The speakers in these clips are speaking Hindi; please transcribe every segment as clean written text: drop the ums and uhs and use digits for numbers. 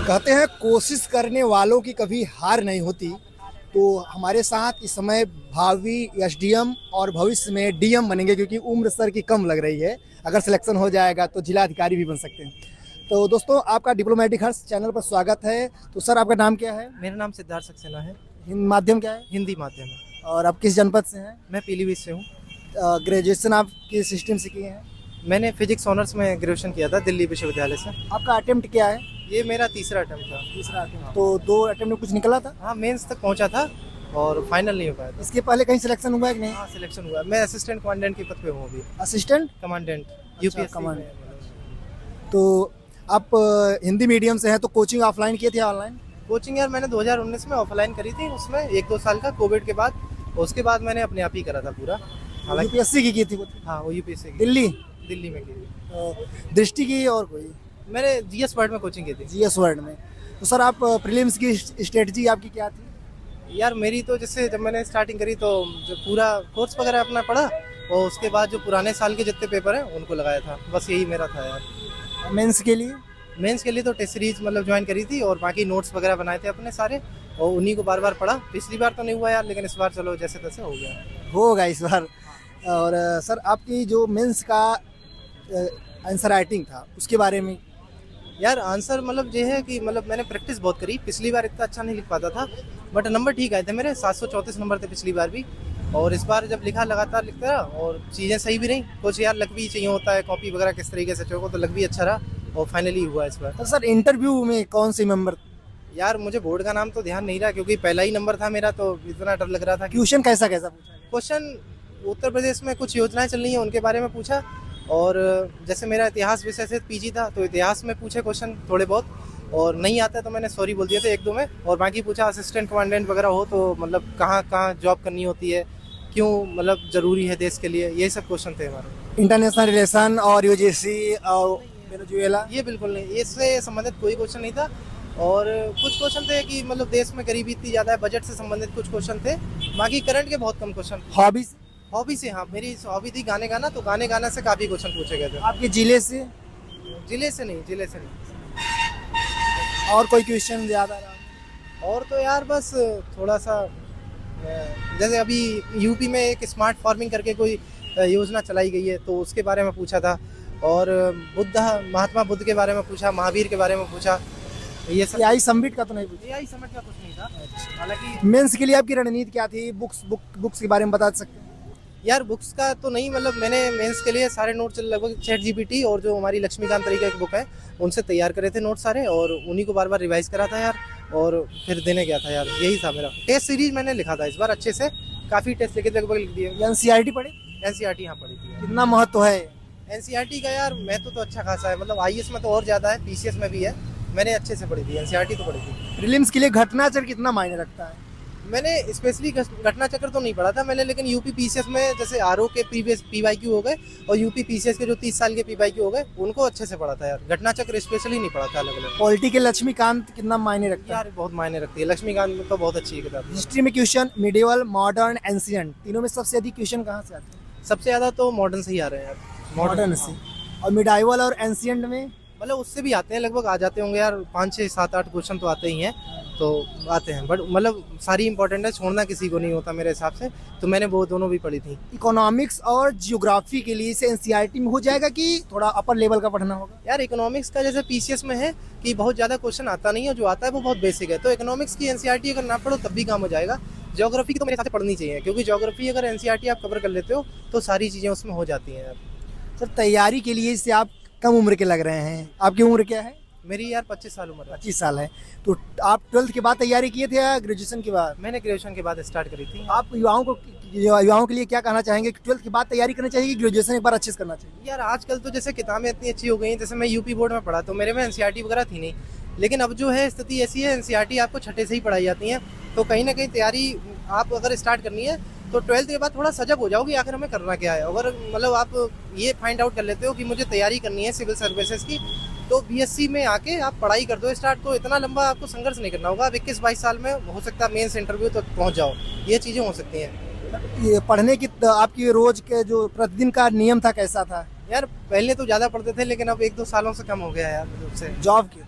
कहते हैं कोशिश करने वालों की कभी हार नहीं होती। तो हमारे साथ इस समय भावी एसडीएम और भविष्य में डीएम बनेंगे, क्योंकि उम्र सर की कम लग रही है। अगर सिलेक्शन हो जाएगा तो जिला अधिकारी भी बन सकते हैं। तो दोस्तों, आपका डिप्लोमेटिक हर्ष चैनल पर स्वागत है। तो सर, आपका नाम क्या है? मेरा नाम सिद्धार्थ सक्सेना है। माध्यम क्या है? हिंदी माध्यम है। और आप किस जनपद से हैं? मैं पीलीभीत से हूँ। ग्रेजुएशन आप किस सिस्टम से किए हैं? मैंने फिजिक्स ऑनर्स में ग्रेजुएशन किया था दिल्ली विश्वविद्यालय से। आपका अटेम्प्ट क्या है? ये मेरा तीसरा अटेम्प्ट था। तीसरा अटेम्प्ट। तो 2 अटेम्प्ट में कुछ निकला था? हाँ, मेंस तक पहुँचा था और फाइनल नहीं हो पाया था। इसके पहले कहीं सिलेक्शन हुआ है कि नहीं? हाँ, सिलेक्शन हुआ। मैं असिस्टेंट कमांडेंट के पद पे हूँ अभी। Assistant commandant commandant. यूपीएससी। तो आप हिंदी मीडियम से हैं, तो कोचिंग ऑफलाइन किए थे ऑनलाइन? कोचिंग यार मैंने 2019 में ऑफलाइन करी थी, उसमें 1-2 साल का कोविड के बाद। उसके बाद मैंने अपने आप ही करा था पूरा। हालांकि यूपीएससी की थी वो? हाँ, वो यूपीएससी की दिल्ली में की थी। दृष्टि की और कोई? मैंने जीएस वर्ड में कोचिंग की थी। जीएस वर्ड में। तो सर, आप प्रीलिम्स की स्ट्रेटजी आपकी क्या थी? यार मेरी तो जैसे जब मैंने स्टार्टिंग करी तो जो पूरा कोर्स वगैरह अपना पढ़ा और उसके बाद जो पुराने साल के जितने पेपर हैं उनको लगाया था। बस यही मेरा था यार। मेंस के लिए? मेंस के लिए तो टेस्ट सीरीज मतलब ज्वाइन करी थी और बाकी नोट्स वगैरह बनाए थे अपने सारे, और उन्हीं को बार बार पढ़ा। पिछली बार तो नहीं हुआ यार, लेकिन इस बार चलो जैसे तैसे हो गया। होगा इस बार। और सर, आपकी जो मेंस का आंसर राइटिंग था उसके बारे में? यार आंसर मतलब ये है कि मतलब मैंने प्रैक्टिस बहुत करी। पिछली बार इतना अच्छा नहीं लिख पाता था, बट नंबर ठीक आए थे मेरे। 734 नंबर थे पिछली बार भी, और इस बार जब लिखा लगातार लिखता रहा और चीज़ें सही भी रही। कुछ यार लक भी चाहिए होता है, कॉपी वगैरह किस तरीके से चोको, तो लक भी अच्छा रहा और फाइनली हुआ इस बार। तो सर, इंटरव्यू में कौन से मेंबर? यार मुझे बोर्ड का नाम तो ध्यान नहीं रहा, क्योंकि पहला ही नंबर था मेरा, तो इतना डर लग रहा था। क्वेश्चन कैसा कैसा पूछा? क्वेश्चन उत्तर प्रदेश में कुछ योजनाएं चल रही हैं उनके बारे में पूछा, और जैसे मेरा इतिहास विषय से पीजी था तो इतिहास में पूछे क्वेश्चन थोड़े बहुत, और नहीं आता तो मैंने सॉरी बोल दिया था 1-2 में। और बाकी पूछा असिस्टेंट कमांडेंट वगैरह हो तो मतलब कहाँ कहाँ जॉब करनी होती है, क्यों मतलब ज़रूरी है देश के लिए, ये सब क्वेश्चन थे हमारे। इंटरनेशनल रिलेशन और यूजीसी और वेनेजुएला? ये बिल्कुल नहीं, इससे संबंधित कोई क्वेश्चन नहीं था। और कुछ क्वेश्चन थे कि मतलब देश में गरीबी इतनी ज़्यादा है, बजट से संबंधित कुछ क्वेश्चन थे। बाकी करंट के बहुत कम क्वेश्चन। हॉबी से, हाँ मेरी हॉबी थी गाने गाना, तो गाने गाना से काफ़ी क्वेश्चन पूछे गए थे। आपके जिले से? जिले से नहीं। और कोई क्वेश्चन ज़्यादा रहा? और तो यार बस थोड़ा सा जैसे अभी यूपी में एक स्मार्ट फार्मिंग करके कोई योजना चलाई गई है, तो उसके बारे में पूछा था। और महात्मा बुद्ध के बारे में पूछा, महावीर के बारे में पूछा। ये सब एआई समिट का तो नहीं पूछा? एआई समिट का कुछ नहीं था। हालांकि मेंस के लिए आपकी रणनीति क्या थी? बुक्स के बारे में बता सकते हैं? यार बुक्स का तो नहीं, मतलब मैंने मेंस के लिए सारे नोट्स लगभग ChatGPT और जो हमारी लक्ष्मीकांत तरीके एक बुक है उनसे तैयार करे थे नोट्स सारे, और उन्हीं को बार बार रिवाइज करा था यार, और फिर देने गया था यार। यही था मेरा। टेस्ट सीरीज मैंने लिखा था इस बार अच्छे से, काफ़ी टेस्ट लिखे थे, लगभग लिख दिए। एनसीईआरटी पढ़े? एनसीईआरटी हाँ पढ़ी थी। कितना महत्व है एनसीईआरटी का? यार महत्व तो अच्छा खासा है, मतलब आईएएस में तो और ज़्यादा है, पीसीएस में भी है। मैंने अच्छे से पढ़ी थी, एनसीईआरटी तो पढ़ी थी। प्रीलिम्स के लिए घटना चक्र कितना मायने रखता है? मैंने स्पेशली घटना चक्र तो नहीं पढ़ा था मैंने, लेकिन यूपी पीसीएस में जैसे आरओ के प्रीवियस पीवाईक्यू हो गए और यूपी पीसीएस के जो 30 साल के पीवाईक्यू हो गए उनको अच्छे से पढ़ा था यार। घटना चक्र स्पेशली नहीं पढ़ा था अलग अलग। पॉलिटी के लक्ष्मीकांत कितना मायने रखता है? यार बहुत मायने रखती है लक्ष्मीकांत में, तो बहुत अच्छी किताब। हिस्ट्री में क्वेश्चन मिडिवल, मॉडर्न, एंशिएंट, तीनों में सबसे अधिक क्वेश्चन कहाँ से आते हैं? सबसे ज़्यादा तो मॉडर्न से ही आ रहे हैं यार। मॉडर्न से। और मिडाइवल और एंशिएंट में? मतलब उससे भी आते हैं, लगभग आ जाते होंगे यार, 5, 6, 7, 8 क्वेश्चन तो आते ही हैं, तो आते हैं। बट मतलब सारी इंपॉर्टेंट है, छोड़ना किसी को नहीं होता मेरे हिसाब से, तो मैंने वो दोनों भी पढ़ी थी। इकोनॉमिक्स और जियोग्राफी के लिए इसे एनसीईआरटी में हो जाएगा कि थोड़ा अपर लेवल का पढ़ना होगा? यार इकोनॉमिक्स का जैसे पीसीएस में है कि बहुत ज़्यादा क्वेश्चन आता नहीं है, जो आता है वो बहुत बेसिक है, तो इकोनॉमिक्स की एनसीईआरटी अगर ना पढ़ो तब भी काम हो जाएगा। ज्योग्राफी की तो मेरे हिसाब से पढ़नी चाहिए, क्योंकि ज्योग्राफी अगर एनसीईआरटी आप कवर कर लेते हो तो सारी चीज़ें उसमें हो जाती हैं यार। सर, तैयारी के लिए इससे आप कम उम्र के लग रहे हैं। आपकी उम्र क्या है? मेरी यार 25 साल उम्र है। 25 साल है। तो आप 12th के बाद तैयारी किए थे या ग्रेजुएशन के बाद? मैंने ग्रेजुएशन के बाद स्टार्ट करी थी। आप युवाओं के लिए क्या कहना चाहेंगे कि 12th के बाद तैयारी करनी चाहिए कि ग्रेजुएशन एक बार अच्छे से करना चाहिए? यार आजकल तो जैसे किताबें इतनी अच्छी हो गई हैं, जैसे मैं यूपी बोर्ड में पढ़ा तो मेरे में एनसीईआरटी वगैरह थी नहीं, लेकिन अब जो है स्थिति ऐसी है एनसीईआरटी आपको छठे से ही पढ़ाई जाती है, तो कहीं ना कहीं तैयारी आप अगर स्टार्ट करनी है तो 12th के बाद थोड़ा सजग हो जाओगे आखिर हमें करना क्या है। अगर मतलब आप ये फाइंड आउट कर लेते हो कि मुझे तैयारी करनी है सिविल सर्विसेज की, तो बीएससी में आके आप पढ़ाई कर दो स्टार्ट, तो इतना लंबा आपको संघर्ष नहीं करना होगा। आप 21-22 साल में हो सकता है मेंस इंटरव्यू तक पहुंच जाओ, ये चीज़ें हो सकती हैं। ये पढ़ने की आपकी रोज के जो प्रतिदिन का नियम था कैसा था? यार पहले तो ज़्यादा पढ़ते थे, लेकिन अब 1-2 सालों से कम हो गया यार। उससे जॉब की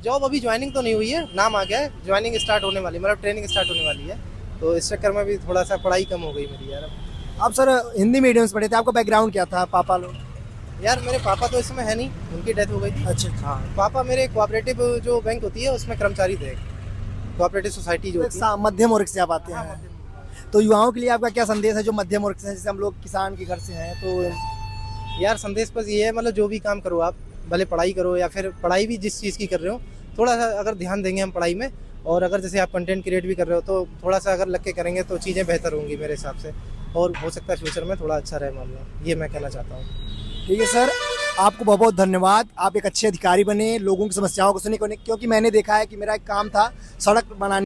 जॉब अभी ज्वाइनिंग तो नहीं हुई है, नाम आ गया है, ज्वाइनिंग स्टार्ट होने वाली है, मतलब ट्रेनिंग स्टार्ट होने वाली है। तो इस चक्कर में भी थोड़ा सा पढ़ाई कम हो गई मेरी यार। आप सर हिंदी मीडियम से पढ़े थे, आपका बैकग्राउंड क्या था, पापा लोग? यार मेरे पापा तो इस समय है नहीं, उनकी डेथ हो गई थी। अच्छा। हाँ, पापा मेरे कोऑपरेटिव जो बैंक होती है उसमें कर्मचारी थे, कोऑपरेटिव सोसाइटी जो होती है। मध्यम वर्ग से आप आते हाँ, हैं, तो युवाओं के लिए आपका क्या संदेश है जो मध्यम वर्ग से हैं, जैसे हम लोग किसान के घर से हैं, तो यार संदेश बस ये है, मतलब जो भी काम करो आप, भले पढ़ाई करो या फिर पढ़ाई भी जिस चीज़ की कर रहे हो, थोड़ा सा अगर ध्यान देंगे हम पढ़ाई में, और अगर जैसे आप कंटेंट क्रिएट भी कर रहे हो तो थोड़ा सा अगर लग के करेंगे तो चीज़ें बेहतर होंगी मेरे हिसाब से, और हो सकता है फ्यूचर में थोड़ा अच्छा रहे मामला, ये मैं कहना चाहता हूँ। ठीक है सर, आपको बहुत बहुत धन्यवाद। आप एक अच्छे अधिकारी बने, लोगों की समस्याओं को सुने, क्योंकि मैंने देखा है कि मेरा एक काम था सड़क बनाने